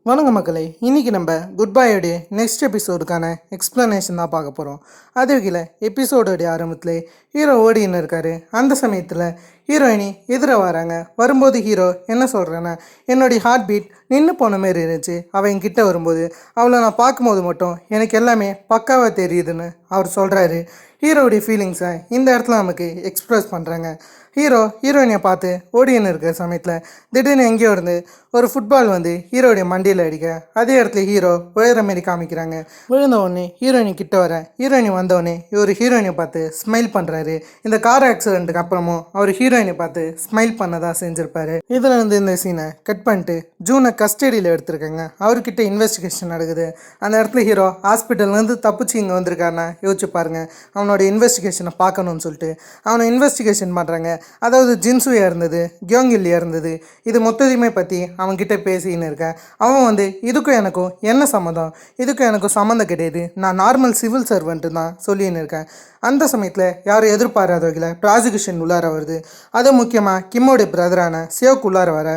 வணக்கம் மக்களே, இன்றைக்கி நம்ம குட் பாயோடைய நெக்ஸ்ட் எபிசோடுக்கான எக்ஸ்ப்ளனேஷன் தான் பார்க்க போகிறோம். அது வகையில் எபிசோடோடைய ஆரம்பத்தில் ஹீரோ ஓடின்னு இருக்காரு. அந்த சமயத்தில் ஹீரோயினி எதிர வராங்க. வரும்போது ஹீரோ என்ன சொல்கிறேன்னா, என்னுடைய ஹார்ட் பீட் நின்று போன மாரி இருந்துச்சு. அவள் என்கிட்ட வரும்போது அவளை நான் பார்க்கும்போது மட்டும் எனக்கு எல்லாமே பக்காவாக தெரியுதுன்னு அவர் சொல்கிறாரு. ஹீரோடைய ஃபீலிங்ஸை இந்த இடத்துல நமக்கு எக்ஸ்ப்ரெஸ் பண்ணுறாங்க. ஹீரோயினை பார்த்து ஓடின்னு இருக்கிற சமயத்தில் திடீர்னு எங்கேயோ இருந்து ஒரு ஃபுட்பால் வந்து ஹீரோடைய மண்டியில் அடிக்க, அதே இடத்துல ஹீரோ விழுற மாரி காமிக்கிறாங்க. விழுந்த உடனே ஹீரோயினி கிட்ட வர, ஹீரோயினி வந்தோடனே இவர் ஹீரோயினை பார்த்து ஸ்மைல் பண்ணுறாரு. இந்த கார் ஆக்சிடென்ட்டுக்கு அப்புறமும் அவர் ஹீரோயினை பார்த்து ஸ்மைல் பண்ணதாக செஞ்சுருப்பாரு. இதில் இருந்து இந்த சீனை கட் பண்ணிட்டு ஜூனை கஸ்டடியில் எடுத்திருக்காங்க. அவர்கிட்ட இன்வெஸ்டிகேஷன் நடக்குது. அந்த இடத்துல ஹீரோ ஹாஸ்பிட்டல்லேருந்து தப்பிச்சு இங்கே வந்திருக்காருன்னா யோசிச்சு பாருங்க. அவனோட இன்வெஸ்டிகேஷனை பார்க்கணும்னு சொல்லிட்டு அவனை இன்வெஸ்டிகேஷன் பண்ணுறாங்க. அதாவது ஜின்சுயா இருந்தது, கியோங்கில்லியா இருந்தது, இது மொத்தத்தையுமே பற்றி அவன்கிட்ட பேசின்னு இருக்கேன். அவன் வந்து இதுக்கும் எனக்கும் என்ன சம்மந்தம், இதுக்கும் எனக்கும் சம்மந்தம் கிடையாது, நான் நார்மல் சிவில் சர்வெண்ட்டு தான் சொல்லின்னு இருக்கேன். அந்த சமயத்தில் யாரும் எதிர்பாராத வகையில் ப்ராசிக்யூஷன் உள்ளார வருது. அது முக்கியமாக கிம்மோடைய பிரதரான சியோக்கு உள்ளார வர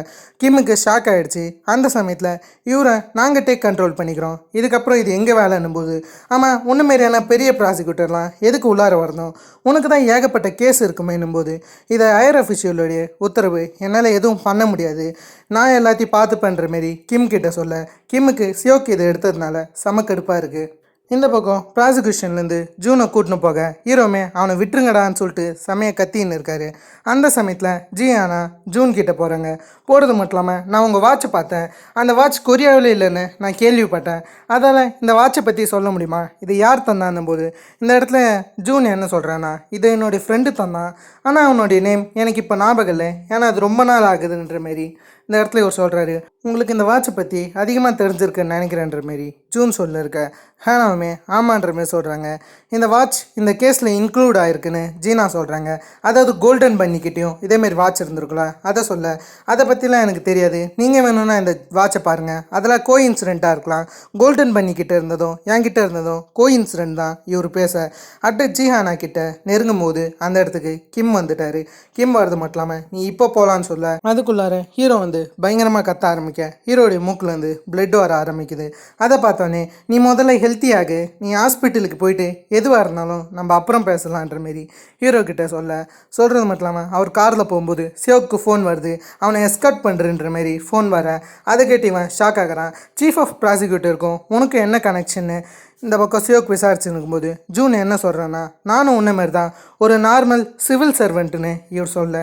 கிம்முக்கு ஷாக் ஆகிடுச்சு. அந்த சமயத்தில் இவரை நாங்கள் டேக் கண்ட்ரோல் பண்ணிக்கிறோம், இதுக்கப்புறம் இது எங்கள் வேலைன்னும் போது, ஆமாம் உன்ன மாரியான பெரிய ப்ராசிக்யூட்டர்லாம் எதுக்கு உள்ளார வரணும், உனக்கு தான் ஏகப்பட்ட கேஸ் இருக்குமேனும் போது, இதை ஹையர் அஃபிஷியலுடைய உத்தரவு, என்னால் எதுவும் பண்ண முடியாது, நான் எல்லாத்தையும் பார்த்து பண்ணுற மாரி கிம் கிட்ட சொல்ல, கிம்முக்கு சியோக்கு இதை எடுத்ததுனால சமக்கடுப்பாக இருக்குது. இந்த பக்கம் ப்ராசிக்யூஷன்லேருந்து ஜூனை கூட்டின்னு போக ஹீரோமே அவனை விட்டுருங்கடான்னு சொல்லிட்டு செமையை கத்தின்னு இருக்காரு. அந்த சமயத்தில் ஜியானா ஜூன் கிட்டே போகிறாங்க. போகிறது மட்டும் இல்லாமல், நான் உங்கள் வாட்சை பார்த்தேன், அந்த வாட்ச் கொரியாவில் இல்லைன்னு நான் கேள்விப்பட்டேன், அதால் இந்த வாட்சை பற்றி சொல்ல முடியுமா, இது யார் தந்தான்னும் போது இந்த இடத்துல ஜூன் என்ன சொல்கிறான்னா, இது என்னுடைய ஃப்ரெண்டு தந்தான், ஆனால் அவனுடைய நேம் எனக்கு இப்போ ஞாபகம் இல்லை, ஏன்னா அது ரொம்ப நாள் ஆகுதுன்ற மாரி இந்த இடத்துல இவர் சொல்கிறாரு. உங்களுக்கு இந்த வாட்சை பற்றி அதிகமாக தெரிஞ்சிருக்குன்னு நினைக்கிறேன்ற மாரி ஜூன் சொல்லியிருக்க. ஹேனாவுமே ஆமான்ற மாரி சொல்கிறாங்க. இந்த வாட்ச் இந்த கேஸில் இன்க்ளூட் ஆகிருக்குன்னு ஜீனா சொல்கிறாங்க. அதாவது கோல்டன் பன்னிக்கிட்டேயும் இதேமாரி வாட்ச் இருந்திருக்கலாம், அதை சொல்ல, அதை பற்றிலாம் எனக்கு தெரியாது, நீங்கள் வேணும்னா இந்த வாட்சை பாருங்கள், அதெல்லாம் கோ இன்சிடெண்ட்டாக இருக்கலாம், கோல்டன் பன்னிக்கிட்ட இருந்ததும் என்கிட்ட இருந்ததும் கோ இன்சிடெண்ட் தான் இவர் பேச. ஜிஹானா கிட்ட நெருங்கும் போது அந்த இடத்துக்கு கிம் வந்துட்டார். கிம் வரது மட்டும் இல்லாமல் நீ இப்போ போகலான்னு சொல்ல, அதுக்குள்ளார ஹீரோ வந்து பயங்கரமாக கத்த ஆரம்பிக்க, ஹீரோடைய மூக்கிலேருந்து பிளட் வர ஆரம்பிக்குது. அதை பார்த்தோன்னே நீ முதல்ல ஹெல்த்தியாக, நீ ஹாஸ்பிட்டலுக்கு போயிட்டு எதுவாக இருந்தாலும் நம்ம அப்புறம் பேசலான்ற மாரி ஹீரோ கிட்ட சொல்கிறது மட்டும் இல்லாமல் அவர் காரில் போகும்போது சியோக்கு ஃபோன் வருது, அவனை எஸ்கார்ட் பண்ணுறன்ற மாரி ஃபோன் வர, அதை கேட்டு இவன் ஷாக் ஆகிறான். சீஃப் ஆஃப் ப்ராசிக்யூட்டருக்கும் உனக்கு என்ன கனெக்ஷன்னு இந்த பக்கம் சியோக்கு விசாரிச்சு இருக்கும்போது ஜூன் என்ன சொல்கிறேன்னா, நானும் உன்ன மாதிரி தான் ஒரு நார்மல் சிவில் சர்வெண்ட்டுன்னு இவர் சொல்ல.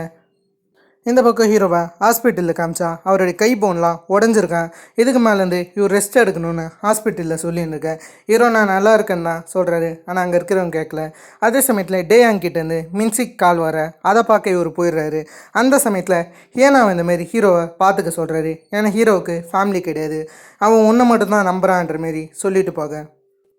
இந்த பக்கம் ஹீரோவை ஹாஸ்பிட்டலில் காமிச்சா அவருடைய கை போன்லாம் உடஞ்சிருக்கான். இதுக்கு மேலேருந்து இவர் ரெஸ்ட் எடுக்கணும்னு ஹாஸ்பிட்டலில் சொல்லின்னு இருக்கேன். ஹீரோ நான் நல்லா இருக்கேன்னு தான் சொல்கிறாரு, ஆனால் அங்கே இருக்கிறவங்க கேட்கல. அதே சமயத்தில் டேயாங்கிட்டேருந்து மின்சிக் கால் வர, அதை பார்க்க இவர் போயிடுறாரு. அந்த சமயத்தில் ஏனாவை இந்த மாதிரி ஹீரோவை பார்த்துக்க சொல்கிறாரு. ஏன்னா ஹீரோவுக்கு ஃபேமிலி கிடையாது, அவன் ஒன்றை மட்டும்தான் நம்புறான்ற மாரி சொல்லிட்டு போக.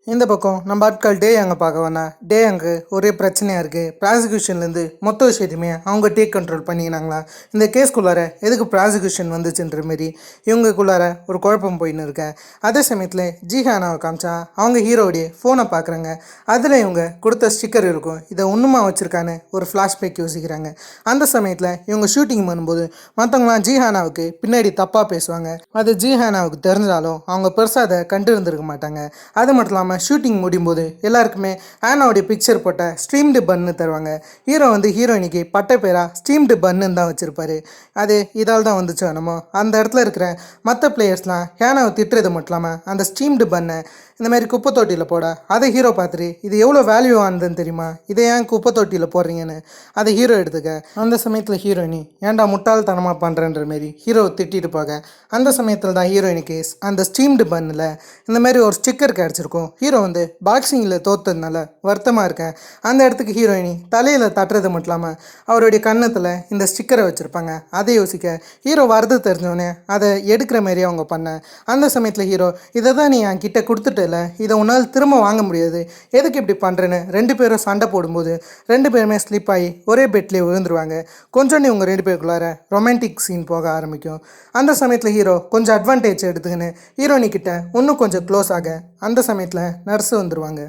இந்த பக்கம் நம்ம ஆட்கள் டே அங்கே பார்க்க வேணா, டே அங்கே ஒரே பிரச்சனையாக இருக்குது. ப்ராசிக்யூஷன்லேருந்து மொத்த விஷயத்தையுமே அவங்க டேக் கண்ட்ரோல் பண்ணிக்கினாங்களா, இந்த கேஸ்குள்ளார எதுக்கு ப்ராசிக்யூஷன் வந்துச்சுன்ற மாரி இவங்களுக்குள்ளார ஒரு குழப்பம் போயின்னு இருக்கேன். அதே சமயத்தில் ஜிஹானாவை காமிச்சா அவங்க ஹீரோடைய ஃபோனை பார்க்குறாங்க. அதில் இவங்க கொடுத்த ஸ்டிக்கர் இருக்கும், இதை ஒன்றுமா வச்சுருக்கான்னு ஒரு ஃப்ளாஷ்பேக் யோசிக்கிறாங்க. அந்த சமயத்தில் இவங்க ஷூட்டிங் பண்ணும்போது மற்றவங்களாம் ஜிஹானாவுக்கு பின்னாடி தப்பாக பேசுவாங்க. அது ஜிஹானாவுக்கு தெரிஞ்சாலும் அவங்க பெருசாக அதை கண்டு இருந்திருக்க மாட்டாங்க. அது மட்டும் இல்லாமல் ஷூட்டிங் முடியும் போது எல்லாருக்குமே ஆனாவுடைய பிக்சர் போட்ட ஸ்ட்ரீம்டு பன்னு தருவாங்க. ஹீரோ வந்து ஹீரோயினிக்கு பட்ட பேராக ஸ்ட்ரீம்டு பன்னு தான் வச்சுருப்பாரு. அது இதால் தான் வந்துச்சு என்னமோ. அந்த இடத்துல இருக்கிற மற்ற பிளேயர்ஸ்லாம் ஹேனாவை திட்டுறது மட்டும் இல்லாமல் அந்த ஸ்ட்ரீம்டு பன்னை இந்த மாதிரி குப்பை தொட்டியில் போட, அதை ஹீரோ பார்த்துட்டு இது எவ்வளோ வேல்யூ ஆனதுன்னு தெரியுமா, இதை ஏன் குப்பை தொட்டியில் போடுறீங்கன்னு அதை ஹீரோ எடுத்துக்க. அந்த சமயத்தில் ஹீரோயினி ஏன்டா முட்டாள்தனமாக பண்ணுறன்ற மாரி ஹீரோவை திட்டிட்டு போக, அந்த சமயத்தில் தான் ஹீரோயினிக்கு அந்த ஸ்ட்ரீம்டு பன்னில் இந்த மாதிரி ஒரு ஸ்டிக்கர் கிடச்சிருக்கும். ஹீரோ வந்து பாக்ஸிங்கில் தோற்றதுனால வருத்தமாக இருக்கேன். அந்த இடத்துக்கு ஹீரோயினி தலையில் தட்டுறது மட்டும் இல்லாமல் அவருடைய கன்னத்தில் இந்த ஸ்டிக்கரை வச்சுருப்பாங்க. அதை யோசிக்க ஹீரோ வரது தெரிஞ்சோடனே அதை எடுக்கிற மாரி அவங்க பண்ண. அந்த சமயத்தில் ஹீரோ இதை தான் நீ என் கிட்டே கொடுத்துட்டு, இதை உன்னால் திரும்ப வாங்க முடியாது, எதுக்கு இப்படி பண்ணுறேன்னு ரெண்டு பேரும் சண்டை போடும்போது ரெண்டு பேருமே ஸ்லிப் ஆகி ஒரே பெட்லேயே விழுந்துருவாங்க. கொஞ்சம் இவங்க ரெண்டு பேருக்குள்ளார ரொமான்டிக் சீன் போக ஆரம்பிக்கும். அந்த சமயத்தில் ஹீரோ கொஞ்சம் அட்வான்டேஜ் எடுத்துக்கின்னு ஹீரோயினி கிட்ட இன்னும் கொஞ்சம் க்ளோஸ் ஆக, அந்த சமயத்தில் நர்ஸு வந்துடுவாங்க.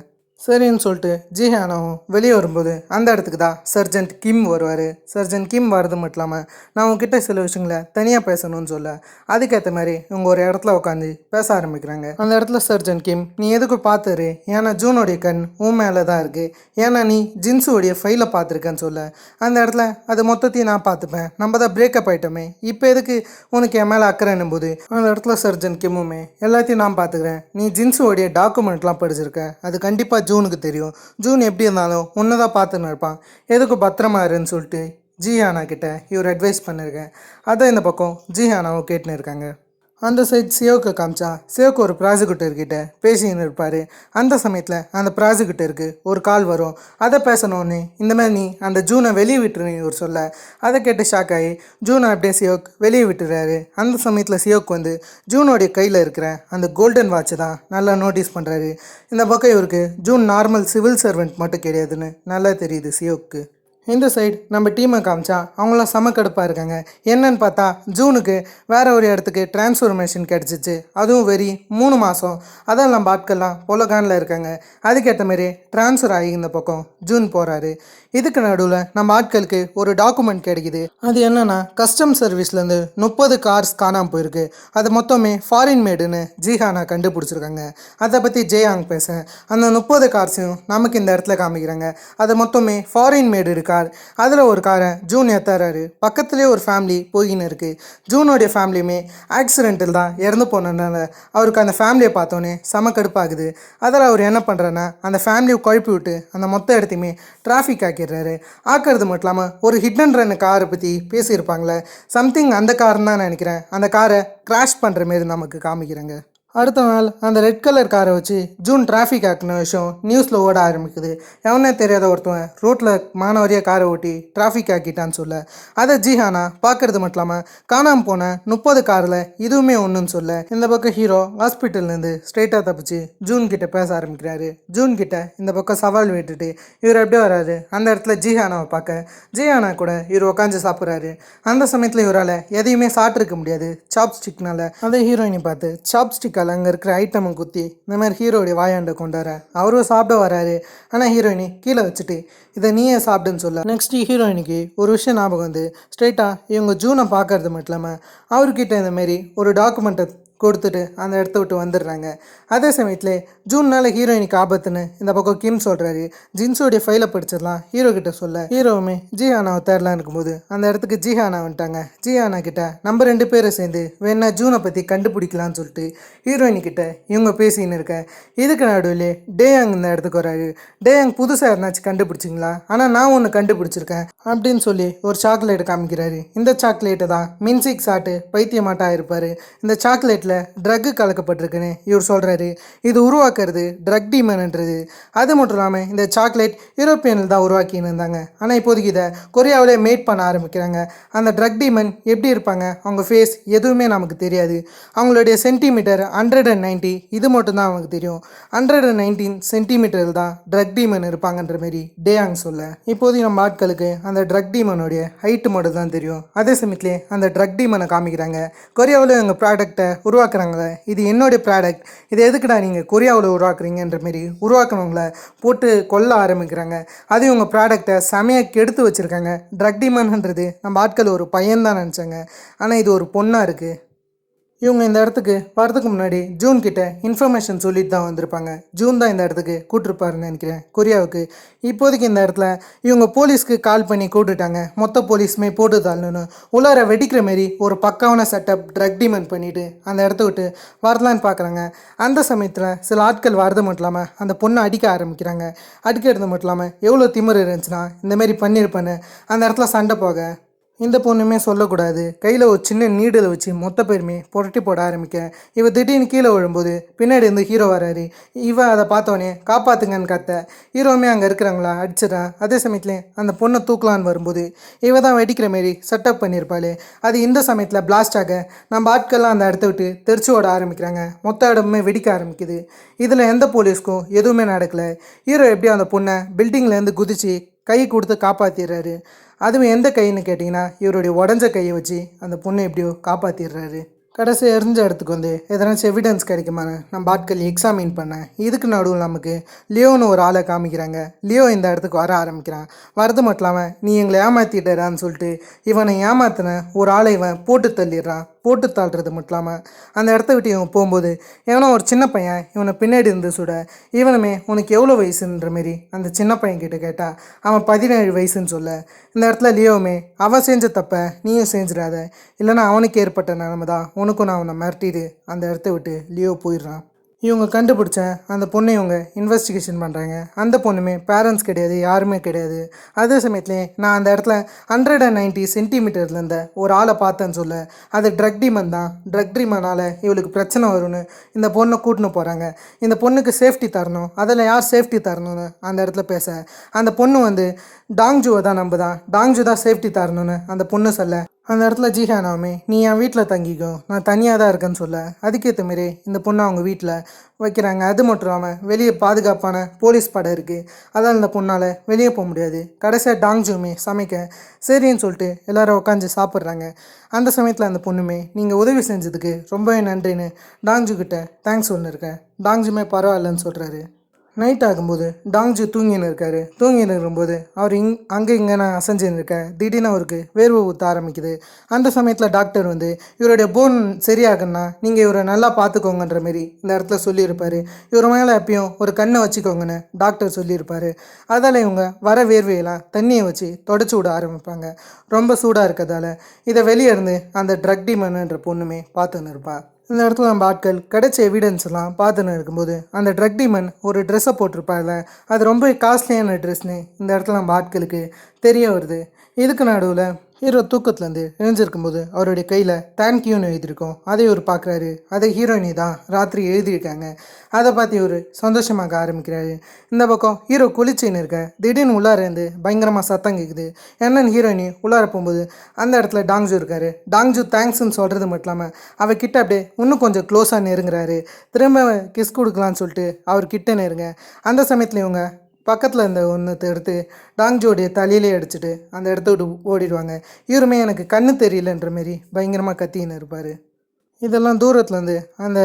சரின்னு சொல்லிட்டு ஜிஹானாவும் வெளியே வரும்போது அந்த இடத்துக்கு தான் சர்ஜென்ட் கிம் வருவார். சர்ஜென்ட் கிம் வர்றது மட்டும் இல்லாமல் நான் உங்ககிட்ட சில விஷயங்களை தனியாக பேசணும்னு சொல்ல அதுக்கேற்ற மாதிரி இவங்க ஒரு இடத்துல உட்காந்து பேச ஆரம்பிக்கிறாங்க. அந்த இடத்துல சர்ஜென்ட் கிம், நீ எதுக்கு பார்த்துரு, ஏன்னா ஜூனோடைய கண் உன் மேலே தான் இருக்குது, ஏன்னா நீ ஜின்ஸுடைய ஃபைலை பார்த்துருக்கேன்னு சொல்ல அந்த இடத்துல அது மொத்தத்தையும் நான் பார்த்துப்பேன், நம்ம தான் பிரேக்கப் ஆகிட்டோமே, இப்போ எதுக்கு உனக்கு என் மேலே அக்கறைன்னும் போது அந்த இடத்துல சர்ஜென்ட் கிம்முமே எல்லாத்தையும் நான் பார்த்துக்கிறேன், நீ ஜின்ஸுடைய டாக்குமெண்ட்லாம் படிச்சிருக்க, அது கண்டிப்பாக ஜூனுக்கு தெரியும், ஜூன் எப்படி இருந்தாலும் உன்னை தான் பார்த்துன்னு இருப்பான், எதுக்கு பத்திரமா இருன்னு சொல்லிட்டு ஜிஹானா கிட்ட இவர் அட்வைஸ் பண்ணியிருக்கேன். அதான் இந்த பக்கம் ஜிஹானாவும் கேட்டுன்னு இருக்காங்க. அந்த சைட் சியோக்கு காமிச்சா சியோக்கு ஒரு ப்ராசிக்யூட்டர்கிட்ட பேசின்னு இருப்பார். அந்த சமயத்தில் அந்த ப்ராசிக்யூட்டருக்கு ஒரு கால் வரும். அதை பேசணுன்னு இந்த மாதிரி நீ அந்த ஜூனை வெளியே விட்டுருன்னு இவர் சொல்ல அதை கேட்டு ஷாக் ஆகி ஜூனை அப்படியே சியோக் வெளியே விட்டுறாரு. அந்த சமயத்தில் சியோக் வந்து ஜூனோடைய கையில் இருக்கிற அந்த கோல்டன் வாட்சை தான் நல்லா நோட்டீஸ் பண்ணுறாரு. இந்த பக்கம் இவருக்கு ஜூன் நார்மல் சிவில் சர்வெண்ட் மட்டும் கிடையாதுன்னு நல்லா தெரியுது சியோக்கு. இந்த சைடு நம்ம டீமை காமிச்சா அவங்களாம் சமக்கடுப்பாக இருக்காங்க. என்னன்னு பார்த்தா ஜூனுக்கு வேறு ஒரு இடத்துக்கு டிரான்ஸ்ஃபர்மேஷன் கிடச்சிச்சு, அதுவும் வெறி 3 மாதம். அதான் நம்ம ஆட்கள்லாம் பொலகானில் இருக்காங்க. அதுக்கேற்ற மாதிரி ட்ரான்ஸ்ஃபர் ஆகி இந்த பக்கம் ஜூன் போகிறாரு. இதுக்கு நடுவில் நம்ம ஆட்களுக்கு ஒரு டாக்குமெண்ட் கிடைக்குது. அது என்னென்னா கஸ்டம் சர்வீஸ்லேருந்து 30 கார்ஸ் காணாமல் போயிருக்கு. அது மொத்தமே ஃபாரின் மேடுன்னு ஜிஹானா கண்டுபிடிச்சிருக்காங்க. அதை பற்றி ஜேயாங் பேச அந்த 30 கார்ஸையும் நமக்கு இந்த இடத்துல காமிக்கிறாங்க. அது மொத்தமே ஃபாரின் மேடு கார். அதில் ஒரு காரை ஜூன் ஏற்றுறாரு. பக்கத்துலேயே ஒரு ஃபேமிலி போயின்னு இருக்குது. ஜூனோடைய ஃபேமிலியுமே ஆக்சிடென்ட்டில் தான் இறந்து போனதுனால அவருக்கு அந்த ஃபேமிலியை பார்த்தோன்னே செம கடுப்பாகுது. அதில் அவர் என்ன பண்ணுறேன்னா அந்த ஃபேமிலியை குழப்பி விட்டு அந்த மொத்த இடத்தையுமே டிராஃபிக் ஆக்கிடுறாரு. ஆக்கிறது மட்டும் இல்லாமல் ஒரு ஹிட் அண்ட் ரன் காரை பற்றி பேசியிருப்பாங்களே, சம்திங் அந்த கார்னு தான் நினைக்கிறேன், அந்த காரை கிராஷ் பண்ணுற மாரி நமக்கு காமிக்கிறாங்க. அடுத்த நாள் அந்த ரெட் கலர் காரை வச்சு ஜூன் டிராஃபிக் ஆக்கின விஷயம் நியூஸில் ஓட ஆரம்பிக்குது. எவனே தெரியாத ஒருத்தவன் ரோட்டில் மானவரியாக காரை ஓட்டி டிராஃபிக் ஆக்கிட்டான்னு சொல்ல அதை ஜிஹானா பார்க்கறது மட்டும் இல்லாமல் காணாமல் போன 30 காரில் இதுவுமே ஒன்றுன்னு சொல்ல இந்த பக்கம் ஹீரோ ஹாஸ்பிட்டல்லேருந்து ஸ்ட்ரெயிட்டாக தப்பிச்சு ஜூன் கிட்ட பேச ஆரம்பிக்கிறாரு. ஜூன் கிட்ட இந்த பக்கம் சவால் விட்டுட்டு இவர் அப்படியே வராரு. அந்த இடத்துல ஜிஹானாவை பார்க்க ஜிஹானா கூட இவர் உட்காந்து சாப்பிட்றாரு. அந்த சமயத்தில் இவரால் எதையுமே சாப்பிட்ருக்க முடியாது சாப்ஸ்டிக்னால. அதை ஹீரோயினை பார்த்து சாப்ஸ்டிக் அங்கே இருக்கிற ஐட்டமை குத்தி இந்த மாதிரி ஹீரோடைய வாயாண்டை கொண்டார அவரும் சாப்பிட வராரு. ஆனால் ஹீரோயினி கீழே வச்சுட்டு இதை நீயே சாப்பிடுன்னு சொல்ல நெக்ஸ்ட்டு ஹீரோயினுக்கு ஒரு விஷயம் ஞாபகம் வந்து ஸ்ட்ரெயிட்டாக இவங்க ஜூனை பார்க்கறது மட்டும் இல்லாமல் அவர்கிட்ட இந்தமாரி ஒரு டாக்குமெண்ட்டை கொடுத்துட்டு அந்த இடத்த விட்டு வந்துடுறாங்க. அதே சமயத்தில் ஜூன்னால் ஹீரோயினுக்கு ஆபத்துன்னு இந்த பக்கம் கிம் சொல்கிறாரு. ஜின்ஸோடைய ஃபைலை படிச்சிடலாம் ஹீரோ கிட்ட சொல்ல ஹீரோவுமே ஜிஹானாவை தேடலாம் இருக்கும்போது அந்த இடத்துக்கு ஜிஹானா வந்துட்டாங்க. ஜிஹானா கிட்ட நம்ம 2 பேரை சேர்ந்து வேணா ஜூனை பற்றி கண்டுபிடிக்கலான்னு சொல்லிட்டு ஹீரோயினி கிட்ட இவங்க பேசின்னு இருக்க இதுக்கு நடுவில் டேயாங் இந்த இடத்துக்கு வராரு. டேயாங் புதுசாக இருந்தாச்சும் கண்டுபிடிச்சிங்களா, ஆனால் நான் ஒன்று கண்டுபிடிச்சிருக்கேன் அப்படின்னு சொல்லி ஒரு சாக்லேட் காமிக்கிறாரு. இந்த சாக்லேட்டை தான் மின்சிக் சாப்பிட்டு பைத்தியமாட்டாக இருப்பார். இந்த சாக்லேட்டில் ட்ரக்கு கலக்கப்பட்டிருக்குன்னு இவர் சொல்கிறாரு. இது உருவாக்குறது ட்ரக் டீமன்ன்றது. அது மட்டும் இல்லாமல் இந்த சாக்லேட் யூரோப்பியனில் தான் உருவாக்கின்னு இருந்தாங்க. ஆனால் இப்போதைக்கு இதை கொரியாவிலே மேட் பண்ண ஆரம்பிக்கிறாங்க. அந்த ட்ரக் டீமன் எப்படி இருப்பாங்க, அவங்க ஃபேஸ் எதுவுமே நமக்கு தெரியாது. அவங்களுடைய சென்டிமீட்டர் 190, இது மட்டும்தான் அவங்களுக்கு தெரியும். 119 சென்டிமீட்டரில் தான் ட்ரக் டீமன் இருப்பாங்கன்ற மாரி டேயாங் சொல்ல இப்போதைக்கு நம்ம ஆட்களுக்கு அந்த ட்ரக் டீமனுடைய ஹைட்டு மட்டும் தான் தெரியும். அதே சமயத்திலே அந்த ட்ரக் டீமனை காமிக்கிறாங்க. கொரியாவில் எங்கள் ப்ராடக்டை உருவாக்குறாங்களே, இது என்னுடைய ப்ராடக்ட், இது எதுக்குடா நீங்கள் கொரியாவில் உருவாக்குறீங்கன்ற மாரி உருவாக்குனவங்கள போட்டு கொல்ல ஆரம்பிக்கிறாங்க. அது இவங்க ப்ராடக்டை செமையாக கெடுத்து வச்சுருக்காங்க. ட்ரக் டீமன்ன்றது நம்ம ஆட்கள் ஒரு பையன்தான் நினச்சாங்க, ஆனால் இது ஒரு பொண்ணாக இருக்குது. இவங்க இந்த இடத்துக்கு வரதுக்கு முன்னாடி ஜூன் கிட்ட இன்ஃபர்மேஷன் சொல்லிட்டு தான் வந்திருப்பாங்க. ஜூன் தான் இந்த இடத்துக்கு கூப்பிட்ருப்பாருன்னு நினைக்கிறேன் கொரியாவுக்கு. இப்போதைக்கு இந்த இடத்துல இவங்க போலீஸ்க்கு கால் பண்ணி கூப்பிட்டுட்டாங்க. மொத்த போலீஸுமே போட்டு தாழ்னு உள்ளார வெடிக்கிற மாரி ஒரு பக்காவான செட்டப் ட்ரக் டிமெண்ட் பண்ணிவிட்டு அந்த இடத்த விட்டு வரலான்னு பார்க்குறாங்க. அந்த சமயத்தில் சில ஆட்கள் வரது மட்டும் இல்லாமல் அந்த பொண்ணை அடிக்க ஆரம்பிக்கிறாங்க. அடிக்கிறது மட்டும் இல்லாமல் எவ்வளோ திமிரு இருந்துச்சுன்னா இந்தமாரி பண்ணியிருப்பேன்னு அந்த இடத்துல சண்டை போக இந்த பொண்ணுமே சொல்லக்கூடாது. கையில் ஒரு சின்ன நீடில் வச்சு மொத்த பேருமே புரட்டி போட ஆரம்பிக்க இவ திடீர்னு கீழே விழும்போது பின்னாடி இருந்து ஹீரோ வராரு. இவ அதை பார்த்தோன்னே காப்பாற்றுங்கன்னு கத்த ஹீரோவுமே அங்கே இருக்கிறாங்களா அடிச்சிடறான். அதே சமயத்தில் அந்த பொண்ணை தூக்கலான்னு வரும்போது இவ தான் வெடிக்கிற மாரி செட்டப் பண்ணியிருப்பாள். அது இந்த சமயத்தில் பிளாஸ்ட் ஆக நம்ம ஆட்கள்லாம் அந்த இடத்த விட்டு தெரிச்சு ஓட ஆரம்பிக்கிறாங்க. மொத்த இடமுமே வெடிக்க ஆரம்பிக்குது. இதில் எந்த போலீஸ்க்கும் எதுவுமே நடக்கலை. ஹீரோ எப்படியும் அந்த பொண்ணை பில்டிங்லேருந்து குதித்து கை கொடுத்து காப்பாற்றிடுறாரு. அதுவும் எந்த கைன்னு கேட்டிங்கன்னா இவருடைய உடஞ்ச கையை வச்சு அந்த பொண்ணை எப்படியோ காப்பாற்றிடுறாரு. கடைசி எரிஞ்ச இடத்துக்கு வந்து எதனாச்சும் எவிடன்ஸ் கிடைக்குமான்னு நம்ம ஆட்கள் எக்ஸாமின் பண்ணேன். இதுக்கு நடுவில் நமக்கு லியோன்னு ஒரு ஆளை காமிக்கிறாங்க. லியோ இந்த இடத்துக்கு வர ஆரம்பிக்கிறான். வரது மட்டும் இல்லாமல் நீ எங்களை ஏமாற்றிட்டரான்னு சொல்லிட்டு இவனை ஏமாத்தின ஒரு ஆளை இவன் போட்டு தள்ளிடுறான். போட்டு தள்ளுறது மட்டும் இல்லாமல் அந்த இடத்த விட்டு இவன் போகும்போது எவனோ ஒரு சின்ன பையன் இவனை பின்னாடி இருந்து சுட இவனுமே உனக்கு எவ்வளோ வயசுன்ற மாரி அந்த சின்ன பையன் கிட்ட கேட்டால் அவன் 17 வயசுன்னு சொல்ல இந்த இடத்துல லியோவுமே அவன் செஞ்ச தப்ப நீயும் செஞ்சிடாத, இல்லைன்னா அவனுக்கு ஏற்பட்ட நிலைமை தான் உனக்கும் நான் அவனை மிரட்டிடு அந்த இடத்த விட்டு லியோ போயிடுறான். இவங்க கண்டுபிடிச்ச அந்த பொண்ணை இவங்க இன்வெஸ்டிகேஷன் பண்ணுறாங்க. அந்த பொண்ணுமே பேரண்ட்ஸ் கிடையாது, யாருமே கிடையாது. அதே சமயத்துலேயே நான் அந்த இடத்துல 190 சென்டிமீட்டரில் இருந்த ஒரு ஆளை பார்த்தேன்னு சொல்ல அது ட்ரக் டீமன் தான். ட்ரக் டீமனால் இவளுக்கு பிரச்சனை வரும்னு இந்த பொண்ணை கூட்டின்னு போகிறாங்க. இந்த பொண்ணுக்கு சேஃப்டி தரணும், அதில் யார் சேஃப்டி தரணும்னு அந்த இடத்துல பேச அந்த பொண்ணு வந்து டாங்ஜுவை தான் நம்புதான், டாங்ஜு தான் சேஃப்டி தரணும்னு அந்த பொண்ணு சொல்ல அந்த இடத்துல ஜிஹானாவுமே நீ என் வீட்டில் தங்கிக்கோ, நான் தனியாக தான் இருக்கேன்னு சொல்ல அதுக்கேற்ற மாரி இந்த பொண்ணை அவங்க வீட்டில் வைக்கிறாங்க. அது மட்டும் இல்லாமல் வெளியே பாதுகாப்பான போலீஸ் படம் இருக்குது, அதால் இந்த பொண்ணால் வெளியே போக முடியாது. கடைசியாக டாங்ஜுமே சமைக்க சரின்னு சொல்லிட்டு எல்லோரும் உட்காந்து சாப்பிட்றாங்க. அந்த சமயத்தில் அந்த பொண்ணுமே நீங்கள் உதவி செஞ்சதுக்கு ரொம்பவே நன்றின்னு டாங்ஜு கிட்ட தேங்க்ஸ் சொல்லியிருக்கேன். டாங்ஜுமே பரவாயில்லன்னு சொல்கிறாரு. நைட் ஆகும்போது டாங்ஜு தூங்கின்னு இருக்கார். தூங்கின்னு இருக்கும்போது அவர் அங்கே இங்கே நான் அசைஞ்சுன்னு இருக்கேன். திடீர்னு அவருக்கு வேர்வை ஊற்ற ஆரம்பிக்குது. அந்த சமயத்தில் டாக்டர் வந்து இவருடைய போன் சரியாகுன்னா நீங்கள் இவரை நல்லா பார்த்துக்கோங்கன்ற மாரி இந்த இடத்துல சொல்லியிருப்பார். இவர் மேலே எப்பயும் ஒரு கண்ணை வச்சுக்கோங்கன்னு டாக்டர் சொல்லியிருப்பார். அதால் இவங்க வர வேர்வையெல்லாம் தண்ணியை வச்சு தொடச்சி விட ஆரம்பிப்பாங்க. ரொம்ப சூடாக இருக்கிறதால இதை வெளியே இருந்து அந்த ட்ரக் டீமன்ன்ற பொண்ணுமே பார்த்துன்னு இருப்பாள். இந்த இடத்துல நம்ம ஆட்கள் கிடைச்ச எவிடன்ஸ்லாம் பார்த்துன்னு இருக்கும்போது அந்த ட்ரக் டீமன் ஒரு ட்ரெஸ்ஸை போட்டிருப்பாள். அது ரொம்ப காஸ்ட்லியான ட்ரெஸ்னு இந்த இடத்துல நம்ம ஆட்களுக்கு தெரிய வருது. இதுக்கு நடுவில் ஹீரோ தூக்கத்துலேருந்து எழுந்திருக்கும்போது அவருடைய கையில் தேங்க்யூன்னு எழுதியிருக்கோம். அதை இவர் பார்க்குறாரு. அதை ஹீரோயினி தான் ராத்திரி எழுதியிருக்காங்க. அதை பார்த்து இவர் சந்தோஷமாக ஆரம்பிக்கிறாரு. இந்த பக்கம் ஹீரோ குளிச்சின்னு இருக்க திடீர்னு உள்ளார இருந்து பயங்கரமாக சத்தம் கேட்குது. என்னன்னு ஹீரோயினி உள்ளார போகும்போது அந்த இடத்துல டாங்ஜு இருக்கார். டாங்ஜு தேங்க்ஸ்ன்னு சொல்கிறது மட்டும் இல்லாமல் அவர்கிட்ட அப்படியே இன்னும் கொஞ்சம் க்ளோஸாக நெருங்குறாரு. திரும்ப கிஸ் கொடுக்கலான்னு சொல்லிட்டு அவர்கிட்ட நெருங்க அந்த சமயத்தில் இவங்க பக்கத்தில் இருந்த ஒன்றத்தை எடுத்து டாங்ஜோடைய தலையிலே அடிச்சுட்டு அந்த இடத்த விட்டு ஓடிடுவாங்க. இவருமே எனக்கு கண்ணு தெரியலன்ற மாரி பயங்கரமாக கத்தின்னு இருப்பார். இதெல்லாம் தூரத்துலேருந்து அந்த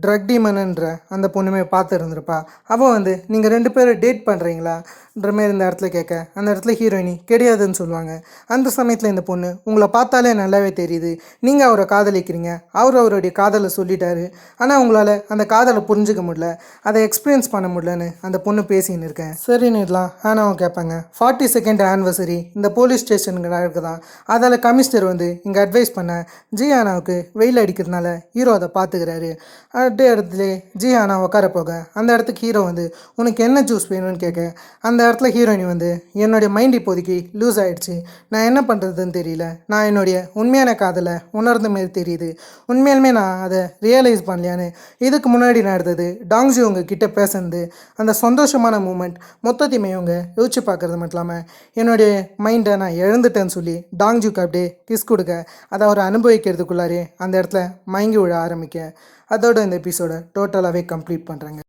ட்ரக் டீமனுன்ற அந்த பொண்ணுமே பார்த்து இருந்திருப்பா. அவள் வந்து நீங்கள் 2 பேரும் டேட் பண்ணுறீங்களான்ற மாரி இந்த இடத்துல கேட்க அந்த இடத்துல ஹீரோயினி கிடையாதுன்னு சொல்லுவாங்க. அந்த சமயத்தில் இந்த பொண்ணு உங்களை பார்த்தாலே நல்லாவே தெரியுது, நீங்கள் அவரை காதலிக்கிறீங்க, அவருடைய காதலை சொல்லிட்டாரு, ஆனால் உங்களால் அந்த காதலை புரிஞ்சுக்க முடியல, அதை எக்ஸ்பீரியன்ஸ் பண்ண முடியலன்னு அந்த பொண்ணு பேசின்னு இருக்கேன். சரின்னு இதெல்லாம் ஆனாவும் கேட்பாங்க. 42nd ஆனிவர்சரி இந்த போலீஸ் ஸ்டேஷனுக்கு நடக்குதான். அதால் கமிஷனர் வந்து இங்கே அட்வைஸ் பண்ண ஜியானாவுக்கு வெயில் அடிக்கிறதுனால ஹீரோ அதை பார்த்துக்கிறாரு. அதே இடத்துல ஜிஹானா உட்கார போக அந்த இடத்துக்கு ஹீரோ வந்து உனக்கு என்ன ஜூஸ் வேணும்னு கேட்க அந்த இடத்துல ஹீரோயினி வந்து என்னுடைய மைண்ட் இப்போதைக்கு லூஸ் ஆகிடுச்சு, நான் என்ன பண்ணுறதுன்னு தெரியல, நான் என்னுடைய உண்மையான காதலை உணர்ந்த மாரி தெரியுது, உண்மையாலுமே நான் அதை ரியலைஸ் பண்ணலையான்னு இதுக்கு முன்னாடி நடந்தது டாங்ஜு உங்க கிட்ட பேசுனது அந்த சந்தோஷமான மூமெண்ட் மொத்தத்தையுமே இவங்க யோசிச்சு பார்க்குறது மட்டும் இல்லாமல் என்னுடைய மைண்டை நான் இழந்துட்டேன்னு சொல்லி டாங்ஜுக்கு அப்படியே கிஸ் கொடுக்க அதை அவர் அனுபவிக்கிறதுக்குள்ளாரே அந்த இடத்துல மயங்கி விழ ஆரம்பிக்க அதோட இந்த எபிசோடை டோட்டலாகவே கம்ப்ளீட் பண்ணுறாங்க.